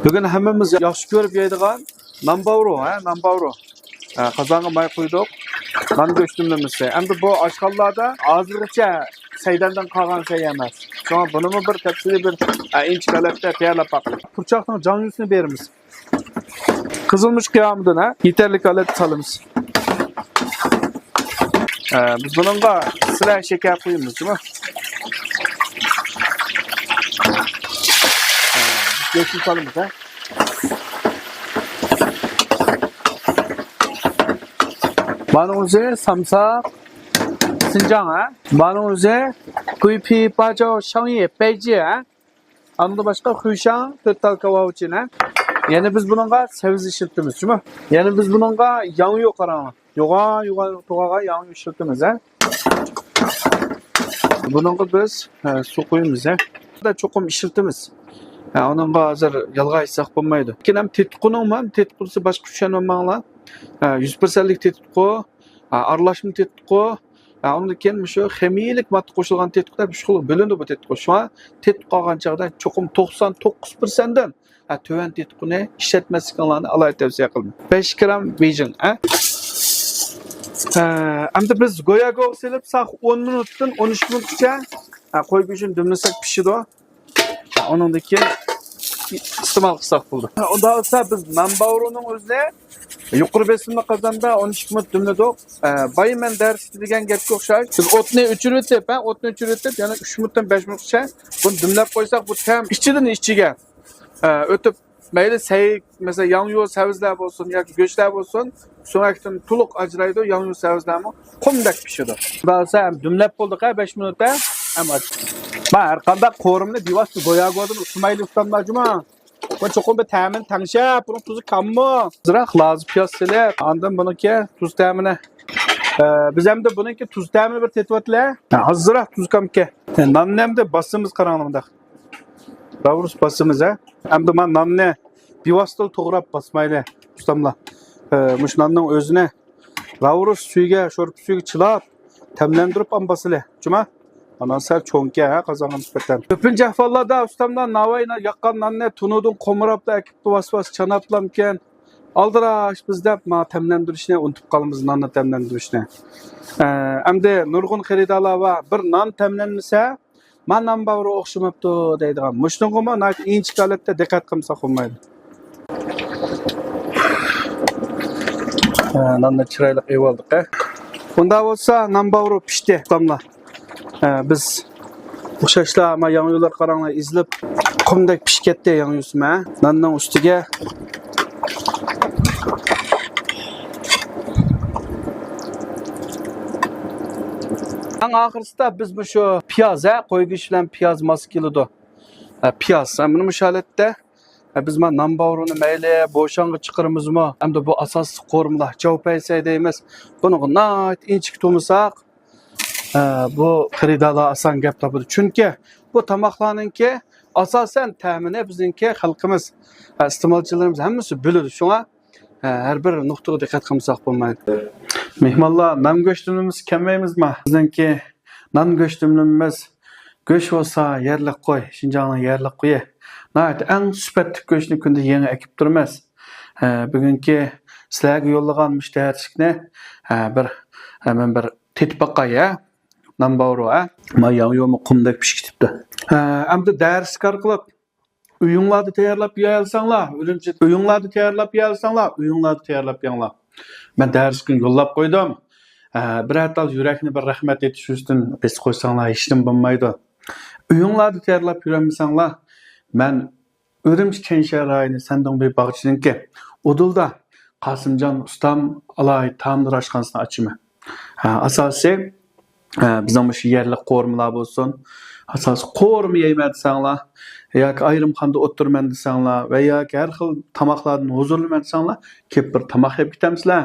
Bugün hammamiz yaxshi ko'rib yeydigan nambavro, nambavro. Qozonga may quydik. Nan go'shtimimiz. Endi bu oshxonalarda hozirgacha saydandan qolgan şey emas. Şuna bunu bir tepsili bir inchikalatda tayyorlab baqilib. Purchoqning jonusini beramiz. Qizilmish qiyamidan yetarli qalat salamiz. Biz bununla sira shakar qo'yamiz, değil mi? Geçin salımız Bana o'zi samsak, Sinjang Bana o'zi Guypi, Bajao, Shangye, Beijing Anında başka Huishan, Total Kavavchin Yani biz bununla seviz işletimiz, değil mi? Yani biz bununla yanı yok arama. Yoğa yanı işletimiz Bununla biz su koyumuz Da çokum işletimiz. Onunla hazır yalga aytsak bo'lmaydi. Lekin ham tetquning ham tetqusi boshqa tushunolmanglar. 100%lik tetqu, aralashma tetqu, undan keyin shu ximiyalik modda qo'shilgan tetquda shu xil bo'lindi bu tetqu. Shunga tetqu qolgan chaqda cho'qim 99% dan to'van tetquni ishlatmasliklarini alohida tavsiya qilaman. 5 gram Beijing, Endi biz go'yaga silib saq 10 minutdan 13 minutgacha qo'y go'shtini dimlasak pishidi. Onundan keyin iste'mol qilsak bo'ldi. Unda esa biz nambavroning o'zida yuqori besimli qozonda 13 minut dimladik. Bayman darsi degan gapga o'xshaydi. Biz o'tni o'chirib, yana 3 minutdan 5 minutgacha buni dimlab qo'ysak, bu tam ichidan ichiga o'tib mayli mesela yanıyor savizlar bo'lsin yoki go'shtlar bo'lsin, so'nakdan to'liq ajraydi, yanıyor savizlarmi qumdak pishadi. Bo'lsa ham dimlab bo'ldik 5 minutda. Ben her kanda korumlu divası goya gördüm. Usmaylı ustanmacıma. Ben çok bir temin tanışa. Bunun tuzu kammo. Zırak lazım piyasayla. Andım bununki tuz temini. Biz hem de bununki tuz temini bir tetvatle. Zırak tuz kamki. Nannem de basımız karanlığında. Ravrus basımız Hem de ben nanne divasılı toğrap basmayla ustamla. Muş nanның özüne. Ravrus suyga, şorup suyga çılap. Temlendirip ambasıyla. Cuma. Anan sel çoğunki kazangan nispeten. Köpünce ahvallarda ustamdan navayına yakkan nanne tunudun komurapla ekipti vas çanaplamken aldıraş bizde ma temlendirişine unutup kalımız nanne temlendirişine. Hem de nurgun xeridalava bir nan temlenmese ma nan bavru okşumaptı deydiğim. Muşnunguma nayt inç kalette dikkat kımsak olmaydı. Nanne çıraylık ev aldık. Bunda olsa nan bavru pişti ustamla. Biz o'xshashlar ama yangiyo'lar qaranglar izlab qumdek pishib ketdi yangiyo'sim Nanning ustiga eng oxirisida biz bu shu piyoz qo'y go'shti bilan piyoz mos keladi. Piyoz buni mushalatda biz nambavruni mayli bo'shonga chiqaramizmi? Hamda bu asosiy qo'rmalar javpaysa deymiz. Buni nayt inchik tumasak bu xaridalar asan gap topadi. Chunki bu tamoqlarninki asosan ta'mini bizningki xalqimiz, iste'molchilarimiz hammasi biladi. Shunga har bir nuqtaga diqqat qilmasak bo'lmaydi. Mehmonlar, nan go'shtimimiz kelmaymizmi? Bizningki nan go'shtimimiz go'sht bo'lsa yerlik qo'y, Shinjongning yerlik qo'yi. Nayt eng sifatli go'shtni kunda yangi ekib turamiz. Bugungi sizlarga yo'llagan mushtarishni hemen bir tetib baqay Nambavro ma yangiyo'mi qumdak pishib ketibdi. Endi dars qilib uyinglarni tayyorlab yeyalsanglar, uyinglarni tayyorlab yeyalsanglar, uyinglarni tayyorlab yenglar. Men darsga yo'llab qo'ydim. Bir atal yurakni bir rahmat etish uchun biz qo'ysanglar hech nima bo'lmaydi. Uyinglarni tayyorlab yurmasanglar, men Urumchi Kensha rayoni Sandong bir bog'chininki Udulda Qosimjon ustam alay ta'mir oshxonasini ochaman. Asosiy bizning shu yerlik qo'rmalar bo'lsin. Asosiy qo'rma yeyman desanglar, yoki ayrimxonada o'tirman desanglar va yoki har xil tamoqlarni huzurlaman desanglar, kelib bir tamoq yeb ketamizlar.